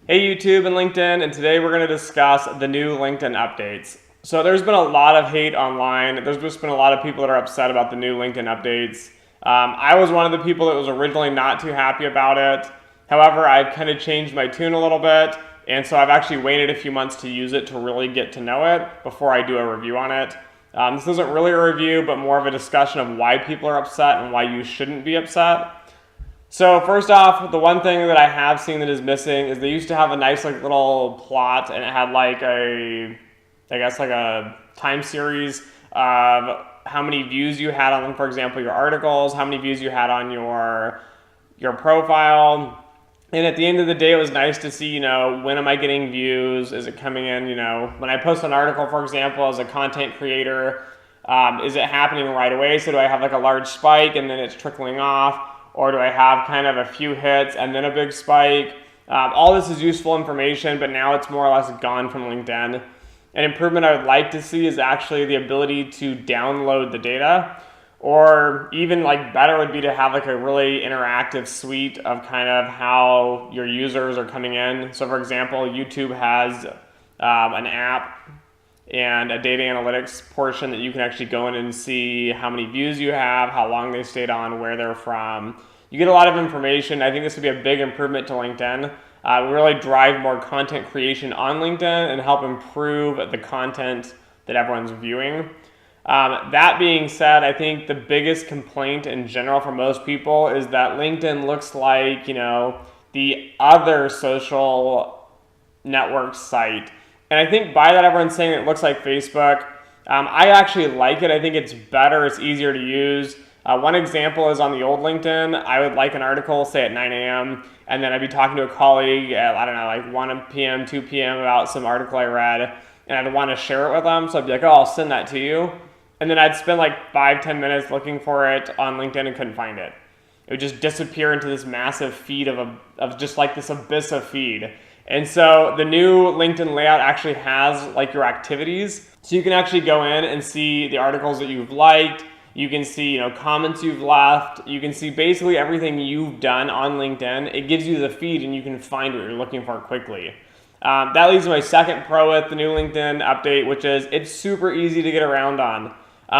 Hey YouTube and LinkedIn, and today we're going to discuss the new LinkedIn updates. So there's been a lot of hate online. There's just been a lot of people that are upset about the new LinkedIn updates. I was one of the people that was originally not too happy about it. However, I've kind of changed my tune a little bit, and so I've actually waited a few months to use it to really get to know it before I do a review on it. This isn't really a review, but more of a discussion of why people are upset and why you shouldn't be upset. So first off, the one thing that I have seen that is missing is they used to have a nice little plot, and it had a time series of how many views you had on, for example, your articles, how many views you had on your profile. And at the end of the day, it was nice to see, when am I getting views? Is it coming in, when I post an article, for example, as a content creator, is it happening right away? So do I have a large spike and then it's trickling off? Or do I have kind of a few hits and then a big spike? All this is useful information, but now it's more or less gone from LinkedIn. An improvement I would like to see is actually the ability to download the data, or even better would be to have a really interactive suite of kind of how your users are coming in. So for example, YouTube has an app and a data analytics portion that you can actually go in and see how many views you have, how long they stayed on, where they're from. You get a lot of information. I think this would be a big improvement to LinkedIn. Really drive more content creation on LinkedIn and help improve the content that everyone's viewing. That being said, I think the biggest complaint in general for most people is that LinkedIn looks like, the other social network site. And I think by that everyone's saying it looks like Facebook. I actually like it. I think it's better. It's easier to use. One example is on the old LinkedIn. I would like an article, say at 9 a.m., and then I'd be talking to a colleague at, 1 p.m., 2 p.m. about some article I read, and I'd want to share it with them. So I'd be like, oh, I'll send that to you. And then I'd spend 5-10 minutes looking for it on LinkedIn and couldn't find it. It would just disappear into this massive feed of just this abyss of feed. And so the new LinkedIn layout actually has your activities. So you can actually go in and see the articles that you've liked. You can see, comments you've left. You can see basically everything you've done on LinkedIn. It gives you the feed and you can find what you're looking for quickly. That leads to my second pro with the new LinkedIn update, which is it's super easy to get around on.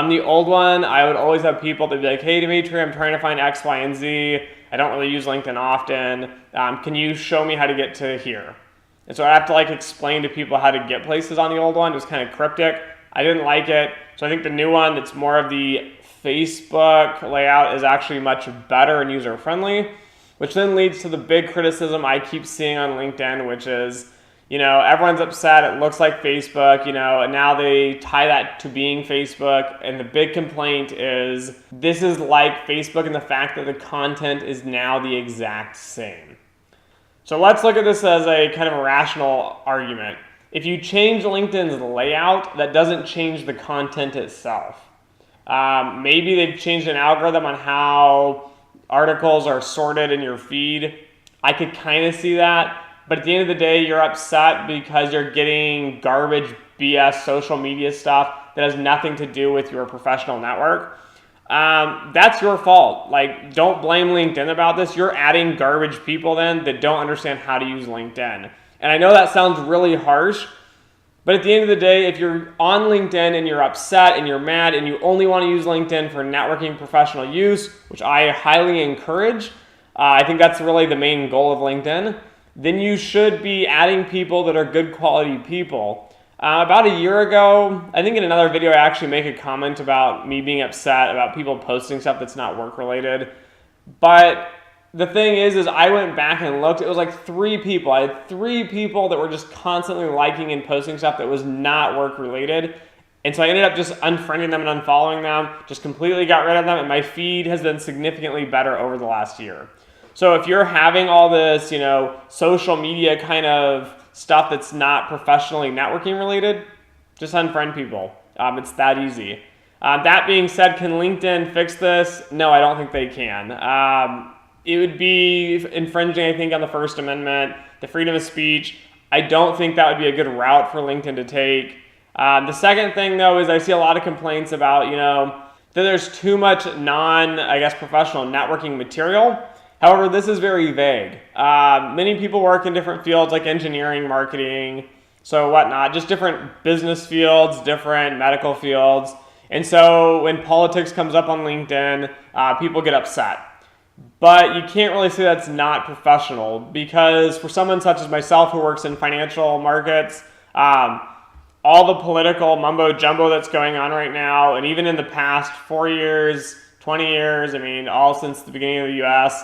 The old one, I would always have people that would be like, hey, Dimitri, I'm trying to find X, Y, and Z. I don't really use LinkedIn often. Can you show me how to get to here? And so I have to explain to people how to get places on the old one. It was kind of cryptic. I didn't like it. So I think the new one that's more of the Facebook layout is actually much better and user-friendly, which then leads to the big criticism I keep seeing on LinkedIn, which is, everyone's upset. It looks like Facebook, and now they tie that to being Facebook. And the big complaint is this is like Facebook in the fact that the content is now the exact same. So let's look at this as a kind of a rational argument. If you change LinkedIn's layout, that doesn't change the content itself. Maybe they've changed an algorithm on how articles are sorted in your feed. I could kind of see that. But at the end of the day, you're upset because you're getting garbage BS social media stuff that has nothing to do with your professional network. That's your fault. Don't blame LinkedIn about this. You're adding garbage people then that don't understand how to use LinkedIn. And I know that sounds really harsh, but at the end of the day, if you're on LinkedIn and you're upset and you're mad and you only want to use LinkedIn for networking professional use, which I highly encourage, I think that's really the main goal of LinkedIn, then you should be adding people that are good quality people. About a year ago, I think in another video I actually make a comment about me being upset about people posting stuff that's not work related. But the thing is I went back and looked. It was 3 people. I had 3 people that were just constantly liking and posting stuff that was not work related. And so I ended up just unfriending them and unfollowing them, just completely got rid of them, and my feed has been significantly better over the last year. So if you're having all this, social media kind of stuff that's not professionally networking related, just unfriend people. It's that easy. That being said, can LinkedIn fix this? No, I don't think they can. It would be infringing, I think, on the First Amendment, the freedom of speech. I don't think that would be a good route for LinkedIn to take. The second thing, though, is I see a lot of complaints about, that there's too much professional networking material. However, this is very vague. Many people work in different fields like engineering, marketing, so whatnot, just different business fields, different medical fields. And so when politics comes up on LinkedIn, people get upset. But you can't really say that's not professional, because for someone such as myself who works in financial markets, all the political mumbo jumbo that's going on right now, and even in the past 4 years, 20 years, I mean, all since the beginning of the US,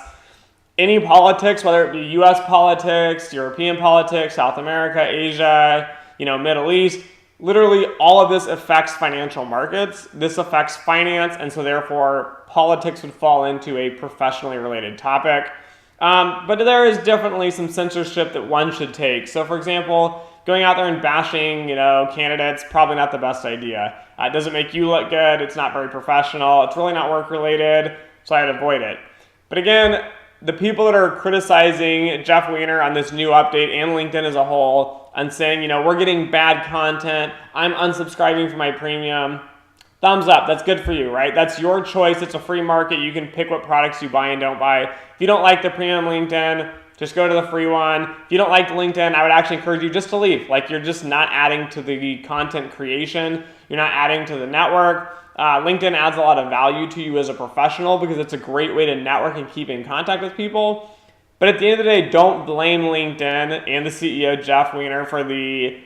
any politics, whether it be US politics, European politics, South America, Asia, Middle East, literally all of this affects financial markets. This affects finance, and so therefore politics would fall into a professionally related topic. But there is definitely some censorship that one should take. So for example, going out there and bashing, candidates, probably not the best idea. It doesn't make you look good. It's not very professional. It's really not work related, so I'd avoid it. But again, the people that are criticizing Jeff Weiner on this new update and LinkedIn as a whole and saying, we're getting bad content, I'm unsubscribing for my premium, thumbs up. That's good for you, right? That's your choice. It's a free market. You can pick what products you buy and don't buy. If you don't like the premium LinkedIn, just go to the free one. If you don't like LinkedIn, I would actually encourage you just to leave. Like, you're just not adding to the content creation. You're not adding to the network. LinkedIn adds a lot of value to you as a professional because it's a great way to network and keep in contact with people. But at the end of the day, don't blame LinkedIn and the CEO, Jeff Weiner, for the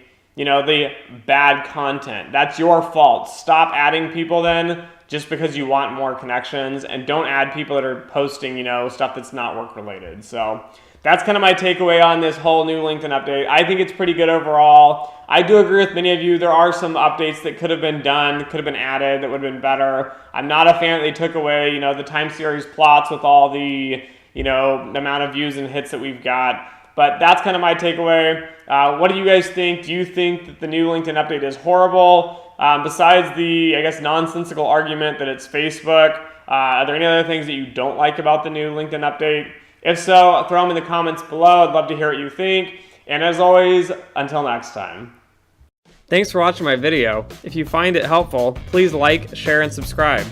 bad content. That's your fault. Stop adding people then just because you want more connections, and don't add people that are posting, stuff that's not work related. So that's kind of my takeaway on this whole new LinkedIn update. I think it's pretty good overall. I do agree with many of you. There are some updates that could have been done, could have been added, that would have been better. I'm not a fan that they took away, the time series plots with all the, the amount of views and hits that we've got. But that's kind of my takeaway. What do you guys think? Do you think that the new LinkedIn update is horrible? Besides the, nonsensical argument that it's Facebook, are there any other things that you don't like about the new LinkedIn update? If so, throw them in the comments below. I'd love to hear what you think. And as always, until next time. Thanks for watching my video. If you find it helpful, please like, share, and subscribe.